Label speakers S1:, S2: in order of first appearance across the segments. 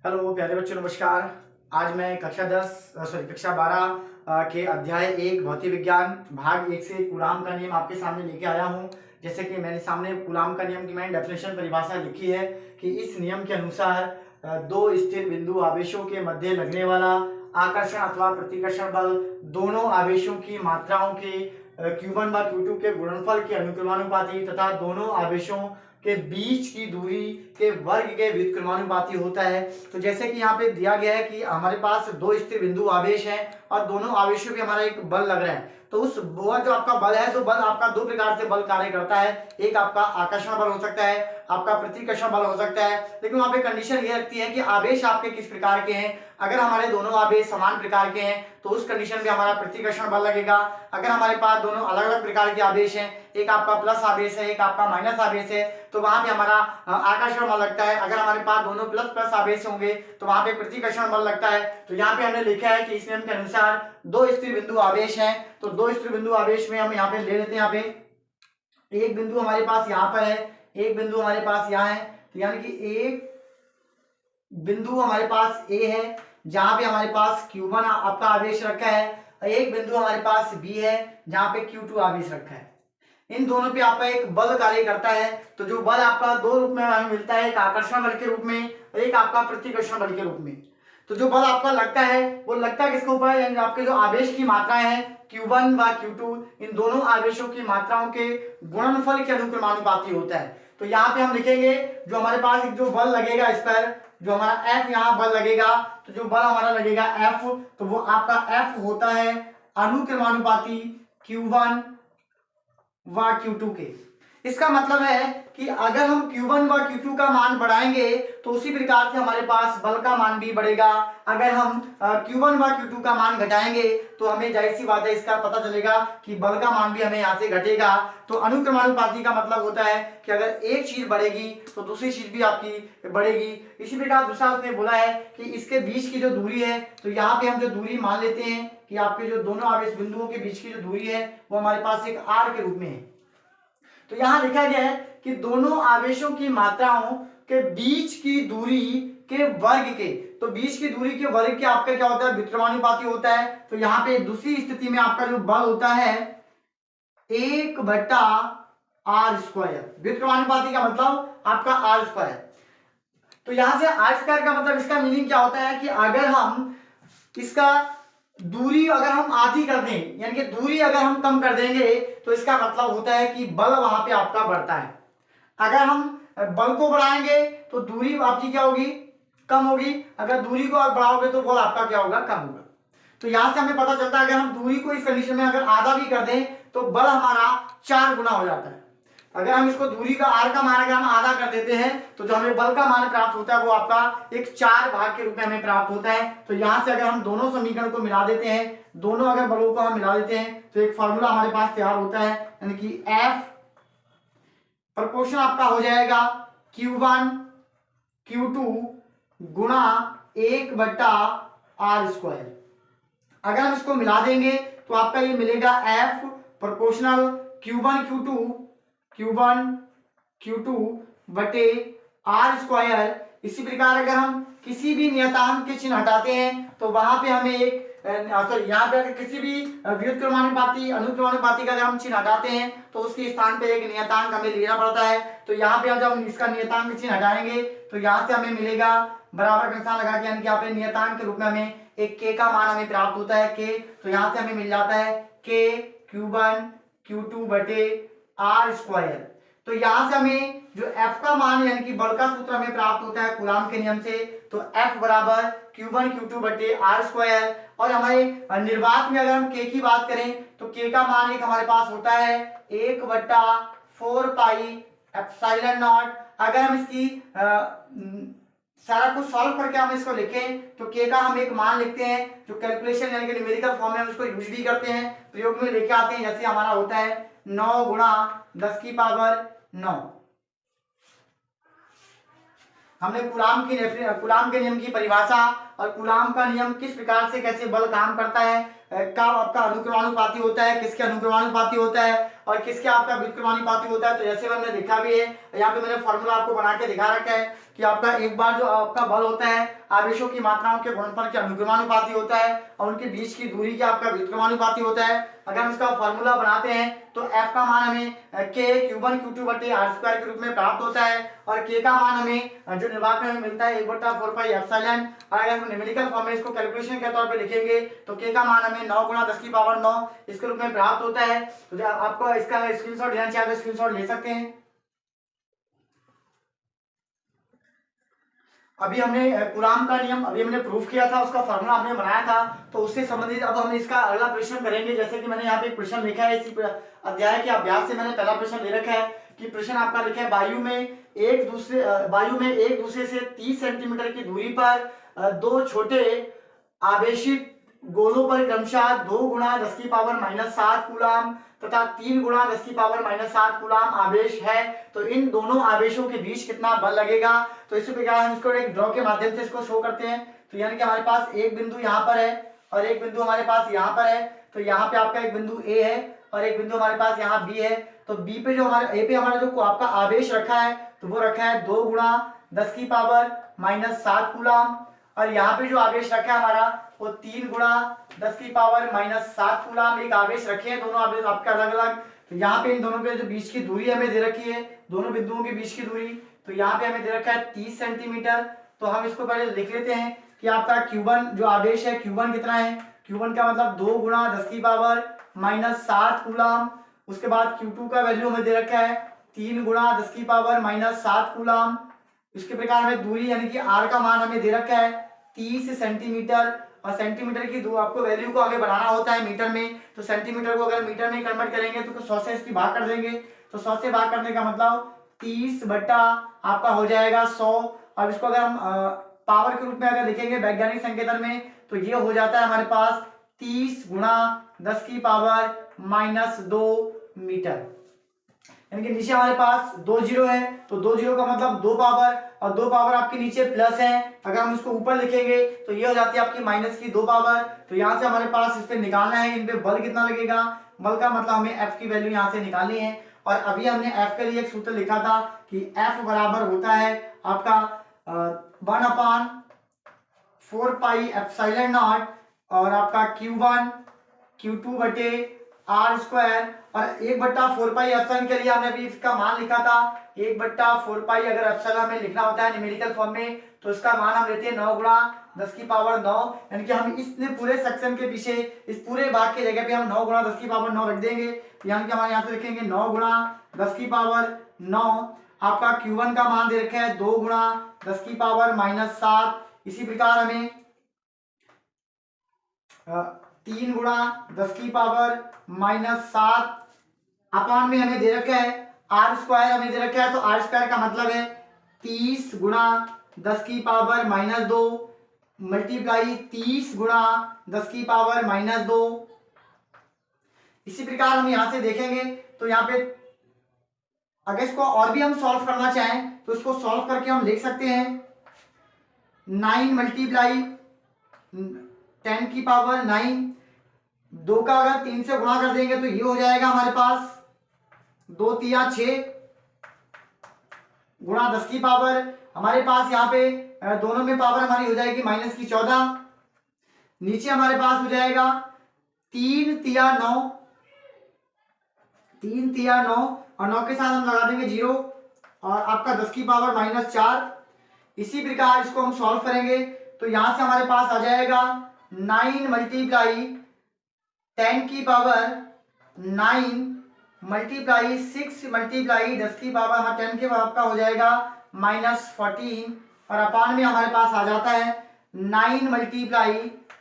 S1: Hello प्यारे बच्चों, नमस्कार। आज मैं कक्षा 12 के अध्याय 1 भौतिक विज्ञान भाग 1 से कूलाम का नियम आपके सामने लेके आया हूँ। जैसे कि मेरे सामने कूलाम का नियम की मैंने डेफिनेशन परिभाषा लिखी है कि इस नियम के अनुसार दो स्थिर बिंदु आवेशों के मध्य लगने वाला आकर्षण अथवा प्रतिकर्षण बल दोनों आवेशों की मात्राओं के Q1 व Q2 के गुणनफल के अनुक्रमानुपाती तथा दोनों आवेशों के बीच की दूरी के वर्ग के व्युत्क्रमानुपाती होता है। तो जैसे कि यहाँ पे दिया गया है कि हमारे पास दो स्थिर बिंदु आवेश हैं और दोनों आवेशों पे हमारा एक बल लग रहा है। तो उस वो जो आपका बल है, तो बल आपका दो प्रकार से बल कार्य करता है। एक आपका आकर्षण बल हो सकता है, आपका प्रतिकर्षण बल हो सकता है। लेकिन वहां पे कंडीशन ये रखती है कि आवेश आपके किस प्रकार के हैं। अगर हमारे दोनों आवेश समान प्रकार के हैं तो उस कंडीशन में हमारा प्रतिकर्षण बल लगेगा। अगर हमारे पास दोनों अलग अलग प्रकार के आवेश हैं, एक आपका प्लस आवेश है, एक आपका माइनस आवेश है, तो वहां पे हमारा आकर्षण बल लगता है। अगर हमारे पास दोनों प्लस प्लस आवेश होंगे तो वहां पे प्रतिकर्षण बल लगता है। तो यहाँ पे हमने लिखा है कि इस नियम के अनुसार दो स्थिर बिंदु आवेश हैं, तो दो स्थिर बिंदु आवेश में हम यहाँ पे ले लेते हैं। यहाँ पे एक बिंदु हमारे पास यहाँ पर है, एक बिंदु हमारे पास यहाँ है। तो यानी कि एक बिंदु हमारे पास ए है जहां पे हमारे पास Q1 आपका आवेश रखा है, और एक बिंदु हमारे पास बी है जहां पे Q2 आवेश रखा है। इन दोनों पे आपका एक बल कार्य करता है। तो जो बल आपका दो रूप में हमें मिलता है, एक आकर्षण बल के रूप में और एक आपका प्रतिकर्षण बल के रूप में। तो जो बल आपका लगता है वो लगता है किसके ऊपर, यानी आपके जो आवेश की मात्राएं हैं Q1 व Q2, इन दोनों आवेशों की मात्राओं के गुणनफल के अनुक्रमानुपाती होता है। तो यहाँ पे हम लिखेंगे जो हमारे पास एक जो बल लगेगा इस पर, जो हमारा F यहाँ बल लगेगा, तो जो बल हमारा लगेगा F, तो वो आपका F होता है अनुक्रमानुपाती Q1 व Q2 के। इसका मतलब है कि अगर हम Q1 व Q2 का मान बढ़ाएंगे तो उसी प्रकार से हमारे पास बल का मान भी बढ़ेगा। अगर हम Q1 व Q2 का मान घटाएंगे तो हमें जाहिर सी बात है इसका पता चलेगा कि बल का मान भी हमें यहाँ से घटेगा। तो अनुक्रमानुपाती का मतलब होता है कि अगर एक चीज बढ़ेगी तो दूसरी चीज भी आपकी बढ़ेगी। इसी प्रकार दूसरा उसने बोला है कि इसके बीच की जो दूरी है, तो यहाँ पे हम जो दूरी मान लेते हैं कि आपके जो दोनों आवेश बिंदुओं के बीच की जो दूरी है वो हमारे पास एक r के रूप में है। तो यहां लिखा गया है कि दोनों आवेशों की मात्राओं के बीच की दूरी के वर्ग के, तो बीच की दूरी के वर्ग के आपका क्या होता है, व्युत्क्रमानुपाती होता है। तो यहाँ पे दूसरी स्थिति में आपका जो बल होता है 1/r²। व्युत्क्रमानुपाती का मतलब आपका r²। तो यहां से r² का मतलब इसका मीनिंग क्या होता है कि अगर हम इसका दूरी अगर हम आधी कर दें, यानी कि दूरी अगर हम कम कर देंगे तो इसका मतलब होता है कि बल वहां पे आपका बढ़ता है। अगर हम बल को बढ़ाएंगे तो दूरी आपकी क्या होगी, कम होगी। अगर दूरी को आप बढ़ाओगे तो बल आपका क्या होगा, कम होगा। तो यहां से हमें पता चलता है अगर हम दूरी को इस कंडीशन में अगर आधा भी कर दें तो बल हमारा 4 गुना हो जाता है। अगर हम इसको दूरी का r का मान अगर हम आधा कर देते हैं तो जो हमें बल का मान प्राप्त होता है वो आपका एक 4 भाग के रूप में हमें प्राप्त होता है। तो यहां से अगर हम दोनों समीकरण को मिला देते हैं, दोनों अगर बलों को हम मिला देते हैं तो एक फॉर्मूला हमारे पास तैयार होता है, यानी कि F प्रोपोर्शन आपका हो जाएगा Q1 Q2 गुणा 1/r²। अगर हम इसको मिला देंगे तो आपका ये मिलेगा F प्रोपोर्शनल Q1 Q2 बटे r²। इसी प्रकार अगर हम किसी भी नियतांक के चिन्ह हटाते हैं तो वहां पे हमें एक यहाँ पे अगर किसी भी व्युत्क्रमानुपाती अनुक्रमानुपाती का अगर हम चिन्ह हटाते हैं तो उसके स्थान पे एक नियतांक हमें लेना पड़ता है। तो यहाँ पे जब हम इसका नियतांक चिन्ह हटाएंगे तो यहाँ से हमें मिलेगा बराबर का निशान लगा के, यानी कि यहाँ पे नियतांक के रूप में हमें एक k का मान हमें प्राप्त होता है k। तो यहाँ से हमें मिल जाता है k Q1 Q2 बटे r²। तो यहां से हमें जो F का मान यानी कि बल का सूत्र हमें प्राप्त होता है कूलाम के नियम से, तो F बराबर Q1 Q2 बटे r²। और हमारे निर्वात में अगर हम k की बात करें तो k का मान एक हमारे पास होता है 1/4 पाई एप्सिलॉन नॉट। अगर हम इसकी सारा कुछ सॉल्व करके हम इसको लिखें तो k का हम एक मान लिखते हैं जो कैलकुलेशन यानी कि न्यूमेरिकल फॉर्म में हम इसको यूज भी करते हैं, प्रयोग में लेके आते हैं। जैसे हमारा होता है 9 गुणा 10⁻⁹। हमने कूलाम के नियम की परिभाषा और कूलाम का नियम किस प्रकार से कैसे बल काम करता है का आपका अनुक्रमानुपाती होता है, किसके अनुक्रमानुपाती होता है और किसके आपका व्युत्क्रमानुपाती होता है। तो जैसे हमने देखा भी है, यहाँ पे मैंने फॉर्मूला आपको बना के दिखा रखा है कि आपका एक बार जो आपका बल होता है आवेशों की मात्राओं के गुणनफल के अनुक्रमानुपाती होता है और उनके बीच की दूरी के आपका व्युत्क्रमानुपाती होता है। अगर हम इसका फॉर्मूला बनाते हैं तो F का मान हमें K Q1 Q2 बटे R² के रूप में प्राप्त होता है और K का मान हमें जो निर्वात में हमें मिलता है 1/4 पाई एप्सिलॉन। और अगर हम न्यूमेरिकल फॉर्म में इसको कैलकुलेशन के तौर पे लिखेंगे तो K का मान हमें 9 × 10⁹ इसके रूप में प्राप्त होता है। तो जब आपको इसका स्क्रीनशॉट लेना चाहिए तो स्क्रीनशॉट ले सकते हैं। अभी हमने कूलाम का नियम अभी हमने प्रूफ किया था, उसका फॉर्मूला हमने बनाया था, तो उससे संबंधित अब हम इसका अगला प्रश्न करेंगे। जैसे कि मैंने यहाँ पे एक प्रश्न लिखा है, इसी अध्याय के अभ्यास से मैंने पहला प्रश्न ले रखा है कि प्रश्न आपका लिखा है वायु में एक दूसरे से 30 सेंटीमीटर की दूरी पर दो छोटे आवेशित गोलों पर क्रमशः 2 × 10⁻⁷ कूलाम तथा 3 × 10⁻⁷ कूलाम आवेश है, तो इन दोनों आवेशों के बीच कितना बल लगेगा। तो इस प्रकार हम इसको एक ड्रॉ के माध्यम से इसको शो करते हैं। तो यानी कि हमारे पास एक बिंदु यहाँ पर है और एक बिंदु हमारे पास यहाँ पर है। तो यहाँ पे आपका एक बिंदु ए है और एक बिंदु हमारे पास यहाँ बी है। तो बी पे जो हमारा ए पे हमारा जो आपका आवेश रखा है तो वो रखा है 2 × 10⁻⁷ कूलाम और यहाँ पे जो आवेश रखा है हमारा वो 3 × 10⁻⁷ कूलाम एक आवेश रखे हैं, दोनों आवेश आपके अलग अलग। तो यहाँ पे इन दोनों के जो बीच की दूरी हमें दे रखी है, दोनों बिंदुओं के बीच की दूरी, तो यहाँ पे हमें दे रखा है 30 सेंटीमीटर। तो हम इसको पहले लिख लेते हैं कि आपका Q1 जो आवेश है Q1 कितना है, Q1 का मतलब 2 × 10⁻⁷ कूलाम। उसके बाद Q2 का वैल्यू हमें दे रखा है 3 × 10⁻⁷ कूलाम। इसके प्रकार हमें दूरी यानी कि R का मान हमें दे रखा है 30 सेंटीमीटर और सेंटीमीटर की दूर आपको वैल्यू को आगे बढ़ाना होता है मीटर में। तो सेंटीमीटर को अगर मीटर में कन्वर्ट करेंगे तो 100 से इसकी भाग कर देंगे। तो 100 से भाग करने का मतलब 30 बटा आपका हो जाएगा 100। अब इसको अगर हम पावर के रूप में अगर लिखेंगे वैज्ञानिक संकेतन में तो ये हो जाता है हमारे पास 30 × 10⁻⁻² मीटर। यानी कि नीचे हमारे पास 2 जीरो है तो 2 जीरो का मतलब 2 पावर और 2 पावर आपके नीचे प्लस है। अगर हम इसको ऊपर लिखेंगे तो ये हो जाती है आपकी माइनस की 2 पावर। तो यहाँ से हमारे पास इस पे निकालना है, इन पे बल कितना लगेगा, बल का मतलब हमें F की वैल्यू यहाँ से निकालनी है। और अभी हमने F के लिए एक सूत्र लिखा था कि F बराबर होता है आपका 1/4 पाई एप्सिलॉन नॉट और आपका Q1 Q2 बटे R² और 1/4 पाई एप्सिलॉन के लिए हमने अभी इसका मान लिखा था 1/4 पाई। अगर एप्सिलॉन में लिखना होता है न्यूमेरिकल फॉर्म में तो इसका मान हम लेते हैं 9 × 10⁹ यानी कि हम इस पूरे सेक्शन के पीछे इस पूरे भाग की जगह पे हम 9 × 10⁹ रख देंगे। यानी कि हमारे यहाँ से लिखेंगे 9 × 10⁹। आपका Q1 का मान दे रखा है 2 × 10⁻⁷। इसी प्रकार हमें 3 × 10⁻⁷ अपान में हमें दे रखा है R² हमें दे रखा है। तो R² का मतलब है 30 × 10⁻⁻² मल्टीप्लाई 30 × 10⁻⁻²। इसी प्रकार हम यहाँ से देखेंगे तो यहाँ पे अगर इसको और भी हम सॉल्व करना चाहें तो इसको सॉल्व करके हम लिख सकते हैं 9 मल्टीप्लाई 10⁹ 2 का अगर 3 से गुणा कर देंगे तो ये हो जाएगा हमारे पास 2 × 6 गुणा 10⁻। हमारे पास यहाँ पे दोनों में पावर हमारी हो जाएगी -14। नीचे हमारे पास हो जाएगा 3 × 9 और 9 के साथ हम लगा देंगे 0 और आपका 10⁻⁻4। इसी प्रकार इसको हम सॉल्व करेंगे तो यहां से हमारे पास आ जाएगा 9 मल्टीप्लाई 10⁻9 मल्टीप्लाई 6 मल्टीप्लाई 10⁻10 के बाद आपका हो जाएगा -14 और अपान में हमारे पास आ जाता है 9 मल्टीप्लाई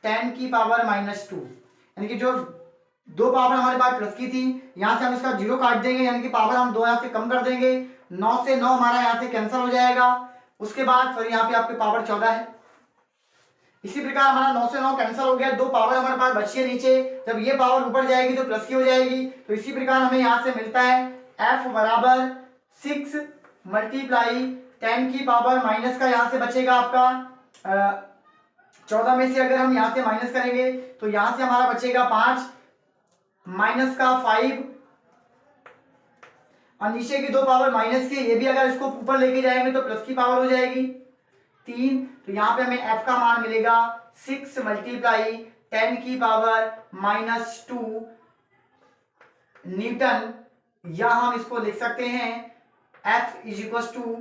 S1: 10⁻2। यानी कि जो दो पावर हमारे पास प्लस की थी यहाँ से हम इसका 0 काट देंगे, यानी कि पावर हम 2 यहाँ से कम कर देंगे। 9 से 9 हमारा यहाँ से कैंसिल हो जाएगा। उसके बाद फिर यहाँ पे आपके पावर 14 है। इसी प्रकार हमारा 9 से 9 कैंसिल हो गया, 2 पावर हमारे पास बची है नीचे। जब ये पावर ऊपर जाएगी तो प्लस की हो जाएगी। तो इसी प्रकार हमें यहाँ से मिलता है F बराबर 6 मल्टीप्लाई 10⁻⁻ का यहाँ से बचेगा आपका 14 में से अगर हम यहाँ से माइनस करेंगे तो यहाँ से हमारा बचेगा 5 माइनस का 5 और नीचे की दो पावर माइनस की, ये भी अगर इसको ऊपर लेके जाएंगे तो प्लस की पावर हो जाएगी 3। तो यहाँ पे हमें f का मान मिलेगा 6 मल्टीप्लाई 10 की पावर -2 न्यूटन, या हम इसको लिख सकते हैं f इज इक्वल टू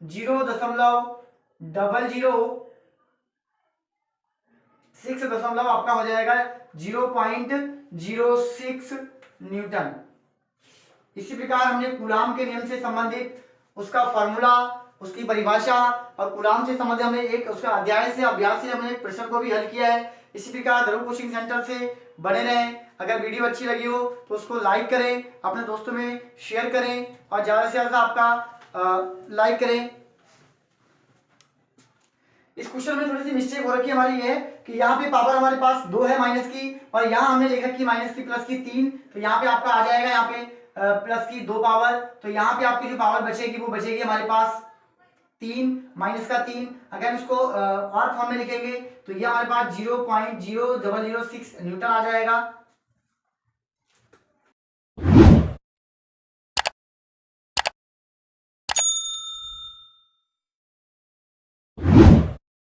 S1: 0.0006 आपका हो जाएगा 0.06 न्यूटन। इसी प्रकार हमने कूलाम के नियम से संबंधित उसका फॉर्मूला, उसकी परिभाषा और कूलाम से संबंधित हमने एक उसका अध्याय से अभ्यास से हमने एक प्रश्न को भी हल किया है। इसी प्रकार ध्रुव कोचिंग सेंटर से बने रहें। अगर वीडियो अच्छी लगी हो तो उसको लाइक करें, अपने दोस्तों में शेयर करें और ज़्यादा से ज़्यादा आपका लाइक करें। इस क्वेश्चन में थोड़ी सी मिस्टेक हो रखी है हमारी, ये है कि यहाँ पे पावर हमारे पास 2 है माइनस की, और यहाँ हमने लिखा कि माइनस की प्लस की 3, तो यहाँ पे आपका आ जाएगा यहाँ पे प्लस की 2 पावर, तो यहाँ पे आपकी जो पावर बचेगी वो बचेगी हमारे पास 3 माइनस का 3। अगर इसको और फॉर्म में लिखेंगे तो ये हमारे पास 0.0006 न्यूटन आ जाएगा।